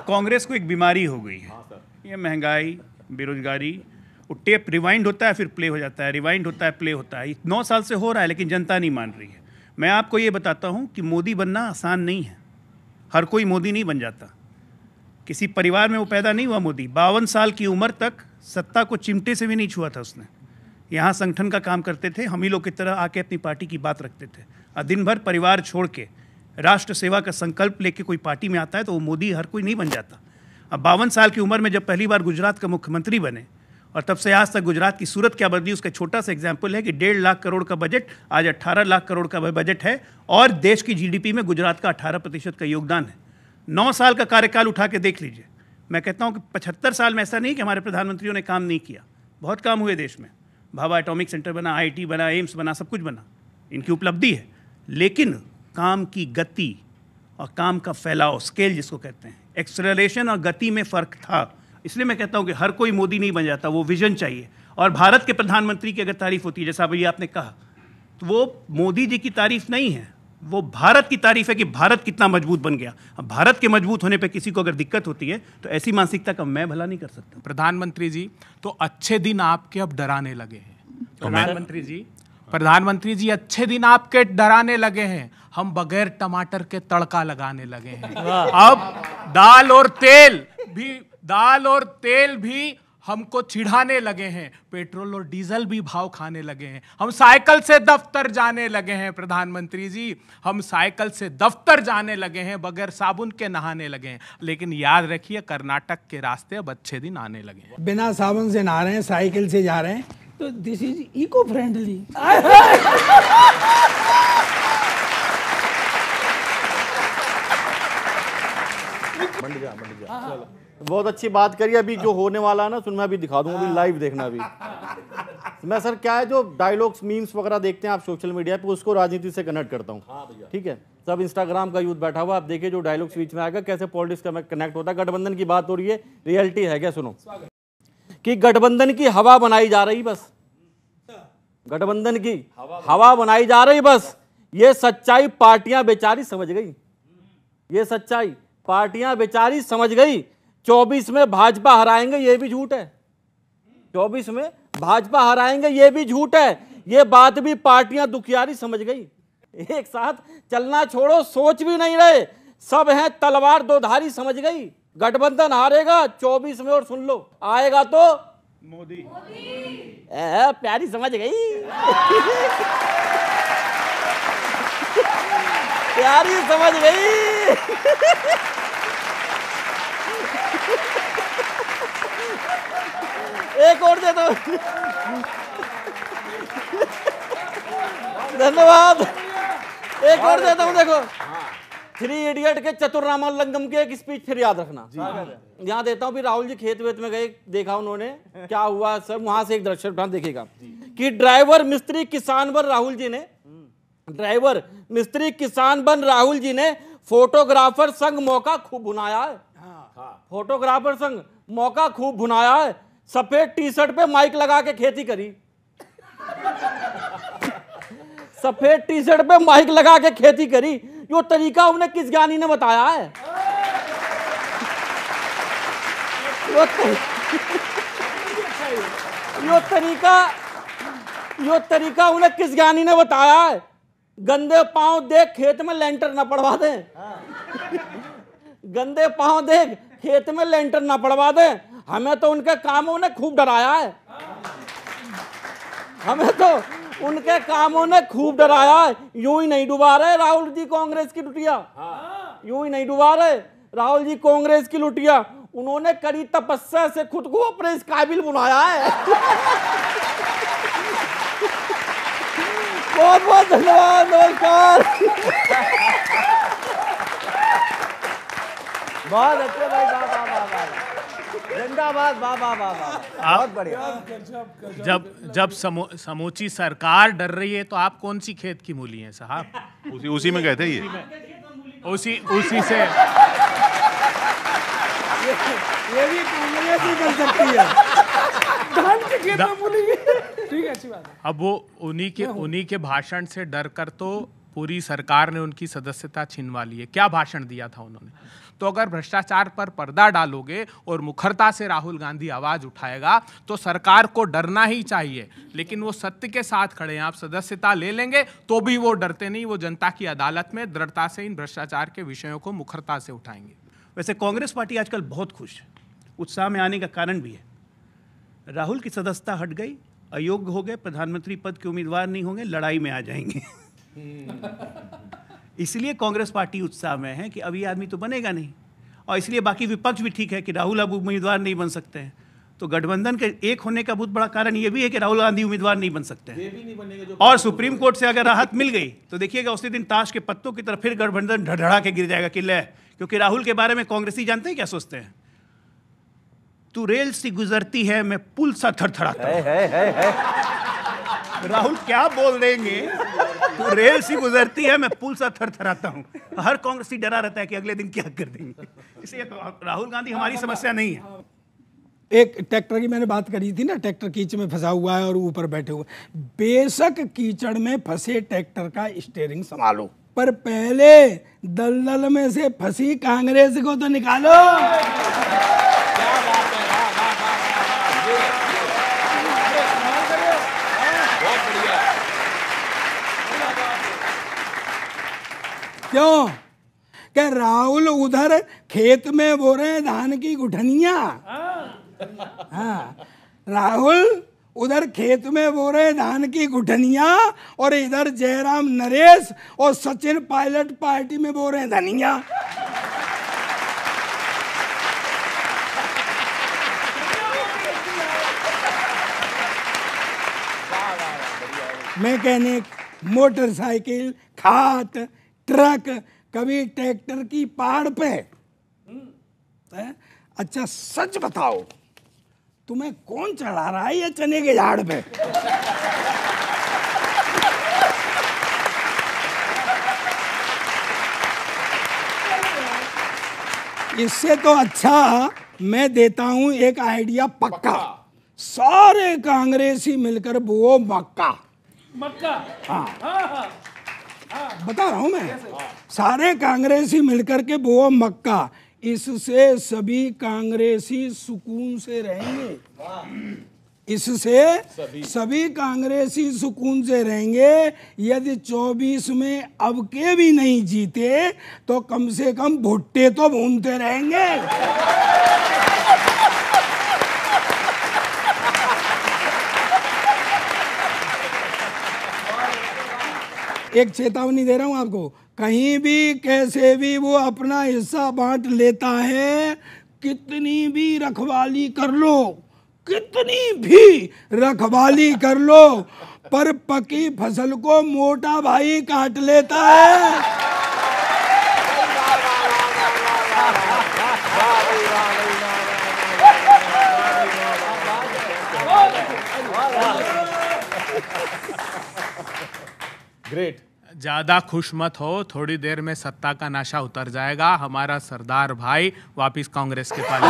कांग्रेस को एक बीमारी हो गई है, ये महंगाई, बेरोजगारी, वो टेप रिवाइंड होता है फिर प्ले हो जाता है, रिवाइंड होता है प्ले होता है। 9 साल से हो रहा है लेकिन जनता नहीं मान रही है। मैं आपको ये बताता हूँ कि मोदी बनना आसान नहीं है, हर कोई मोदी नहीं बन जाता। किसी परिवार में वो पैदा नहीं हुआ मोदी। 52 साल की उम्र तक सत्ता को चिमटे से भी नहीं छुआ था उसने। यहाँ संगठन का काम करते थे, हम ही लोग की तरह आके अपनी पार्टी की बात रखते थे। और दिन भर परिवार छोड़ के राष्ट्र सेवा का संकल्प लेके कोई पार्टी में आता है तो वो मोदी हर कोई नहीं बन जाता। अब 52 साल की उम्र में जब पहली बार गुजरात का मुख्यमंत्री बने और तब से आज तक गुजरात की सूरत क्या बदली, उसका छोटा सा एग्जाम्पल है कि 1.5 लाख करोड़ का बजट आज 18 लाख करोड़ का बजट है और देश की जीडीपी में गुजरात का 18% का योगदान है। 9 साल का कार्यकाल उठा के देख लीजिए। मैं कहता हूँ कि 75 साल में ऐसा नहीं कि हमारे प्रधानमंत्रियों ने काम नहीं किया, बहुत काम हुए देश में। भाभा एटॉमिक सेंटर बना, IIT बना, एम्स बना, सब कुछ बना, इनकी उपलब्धि है। लेकिन काम की गति और काम का फैलाव, स्केल जिसको कहते हैं, एक्सेलरेशन और गति में फ़र्क था। इसलिए मैं कहता हूं कि हर कोई मोदी नहीं बन जाता, वो विजन चाहिए। और भारत के प्रधानमंत्री की अगर तारीफ होती है, जैसा अभी आपने कहा, तो वो मोदी जी की तारीफ नहीं है, वो भारत की तारीफ है कि भारत कितना मजबूत बन गया। अब भारत के मजबूत होने पे किसी को अगर दिक्कत होती है तो ऐसी मानसिकता का मैं भला नहीं कर सकता। प्रधानमंत्री जी, तो अच्छे दिन आपके अब डराने लगे हैं। प्रधानमंत्री जी अच्छे दिन आपके डराने लगे हैं। हम बगैर टमाटर के तड़का लगाने लगे हैं। अब दाल और तेल भी हमको चिढ़ाने लगे हैं। पेट्रोल और डीजल भी भाव खाने लगे हैं। हम साइकिल से दफ्तर जाने लगे हैं। प्रधानमंत्री जी, हम साइकिल से दफ्तर जाने लगे हैं, बगैर साबुन के नहाने लगे हैं। लेकिन याद रखिए, कर्नाटक के रास्ते अब अच्छे दिन आने लगे हैं। बिना साबुन से नहा रहे हैं, साइकिल से जा रहे हैं, तो दिस इज इको फ्रेंडली। मंड जा चलो, बहुत अच्छी बात करी। अभी जो होने वाला है ना, सुन मैं अभी दिखा दूंगा, अभी लाइव देखना। अभी मैं सर क्या है, जो डायलॉग्स मीम्स वगैरह देखते हैं आप सोशल मीडिया पे, उसको राजनीति से कनेक्ट करता हूँ। ठीक है, सब इंस्टाग्राम का यूथ बैठा हुआ, आप देखिए जो डायलॉग्स बीच में आएगा कैसे पॉलिटिक्स का कनेक्ट होता है। गठबंधन की बात हो रही है, रियलिटी है क्या, सुनो कि गठबंधन की हवा बनाई जा रही, बस गठबंधन की हवा बनाई जा रही बस। ये सच्चाई पार्टियां बेचारी समझ गई, ये सच्चाई पार्टियां बेचारी समझ गई। 24 में भाजपा हराएंगे ये भी झूठ है, 24 में भाजपा हराएंगे ये भी झूठ है। ये बात भी पार्टियां दुखियारी समझ गई। एक साथ चलना छोड़ो, सोच भी नहीं रहे, सब हैं तलवार दो धारी समझ गई। गठबंधन हारेगा 24 में, और सुन लो आएगा तो मोदी। प्यारी समझ गई प्यारी समझ गई। एक और दे दो, धन्यवाद। एक और देता हूं, देखो 3 इडियट के चतुर्रामा लंगम की एक स्पीच फिर याद रखना। यहाँ देता हूँ, भी राहुल जी खेत वेत में गए, देखा उन्होंने क्या हुआ सर, वहां से एक दृश्य उठा देखिएगा कि ड्राइवर मिस्त्री किसान बन राहुल जी ने, ड्राइवर मिस्त्री किसान बन राहुल जी ने फोटोग्राफर संग मौका खूब भुनाया है। फोटोग्राफर संग मौका खूब भुनाया है। सफेद टी-शर्ट पे माइक लगा के खेती करी, सफेद टी-शर्ट पे माइक लगा के खेती करी। यो तरीका उन्हें किस ज्ञानी ने बताया है? यो तरीका उन्हें किस ज्ञानी ने बताया है? गंदे पांव देख खेत में लेंटर ना पड़वा दे, गंदे पांव देख खेत में लेंटर ना पड़वा दे। हमें तो उनके कामों ने खूब डराया है, हमें तो उनके कामों ने खूब डराया है। यूं ही नहीं डुबा रहे राहुल जी कांग्रेस की लुटिया, यूं ही नहीं डुबा रहे राहुल जी कांग्रेस की लुटिया। उन्होंने कड़ी तपस्या से खुद को अपने इस काबिल बनाया है। बहुत बहुत धन्यवाद, नमस्कार। बहुत अच्छे भाई, जिंदाबाद, वाह वाह वाह वाह, बहुत बढ़िया। जब समूची सरकार डर रही है तो आप कौन सी खेत की मूली हैं साहब? उसी में गए थे ये, उसी से ये भी कांग्रेस ही बन सकती है। धान के खेत में मूली, ठीक है, अच्छी बात है। अब वो उन्हीं के भाषण से डर कर तो पूरी सरकार ने उनकी सदस्यता छीनवा ली है। क्या भाषण दिया था उन्होंने। तो अगर भ्रष्टाचार पर पर्दा डालोगे और मुखरता से राहुल गांधी आवाज उठाएगा तो सरकार को डरना ही चाहिए, लेकिन वो सत्य के साथ खड़े हैं। आप सदस्यता ले लेंगे तो भी वो डरते नहीं, वो जनता की अदालत में दृढ़ता से इन भ्रष्टाचार के विषयों को मुखरता से उठाएंगे। वैसे कांग्रेस पार्टी आजकल बहुत खुश है, उत्साह में आने का कारण भी है। राहुल की सदस्यता हट गई, अयोग्य हो गए, प्रधानमंत्री पद के उम्मीदवार नहीं होंगे, लड़ाई में आ जाएंगे। इसलिए कांग्रेस पार्टी उत्साह में है कि अब ये आदमी तो बनेगा नहीं, और इसलिए बाकी विपक्ष भी ठीक है कि राहुल अब उम्मीदवार नहीं बन सकते हैं। तो गठबंधन के एक होने का बहुत बड़ा कारण ये भी है कि राहुल गांधी उम्मीदवार नहीं बन सकते हैं। और सुप्रीम कोर्ट से अगर राहत मिल गई तो देखिएगा उसी दिन ताश के पत्तों की तरफ फिर गठबंधन ढड़ढ़ा के गिर जाएगा कि ले, क्योंकि राहुल के बारे में कांग्रेसी जानते हैं क्या सोचते हैं। तू रेल सी गुजरती है, मैं पुल सा थरथराता हूं। राहुल क्या बोल देंगे, तू रेल सी गुजरती है, मैं पुल सा थरथराता हूं। हर कांग्रेसी डरा रहता है कि अगले दिन क्या कर देंगे। इसलिए राहुल गांधी हमारी समस्या नहीं है। एक ट्रैक्टर की मैंने बात करी थी ना, ट्रैक्टर कीचड़ में फंसा हुआ है और ऊपर बैठे हुए। बेशक कीचड़ में फंसे ट्रैक्टर का स्टीयरिंग संभालो, पर पहले दलदल में से फंसी कांग्रेस को तो निकालो। क्यों? क्या राहुल उधर खेत में बो रहे धान की गुठनिया? हाँ, राहुल उधर खेत में बो रहे धान की गुठनिया और इधर जयराम नरेश और सचिन पायलट पार्टी में बो रहे धनिया। मैकेनिक, मोटरसाइकिल, खाट, ट्रक, कभी ट्रैक्टर की पहाड़ पे। अच्छा सच बताओ, तुम्हें कौन चढ़ा रहा है ये चने के झाड़ पे? इससे तो अच्छा मैं देता हूं एक आइडिया पक्का। सारे कांग्रेसी मिलकर वो मक्का हाँ बता रहा हूं मैं, सारे कांग्रेसी मिलकर के वो मक्का। इससे सभी कांग्रेसी सुकून से रहेंगे। इससे सभी कांग्रेसी सुकून से रहेंगे। यदि 24 में अब के भी नहीं जीते तो कम से कम भुट्टे तो भूनते रहेंगे। एक चेतावनी दे रहा हूं आपको, कहीं भी कैसे भी वो अपना हिस्सा बांट लेता है, कितनी भी रखवाली कर लो, कितनी भी रखवाली कर लो, पर पकी फसल को मोटा भाई काट लेता है। ग्रेट। ज्यादा खुश मत हो, थोड़ी देर में सत्ता का नशा उतर जाएगा, हमारा सरदार भाई वापिस कांग्रेस के पास।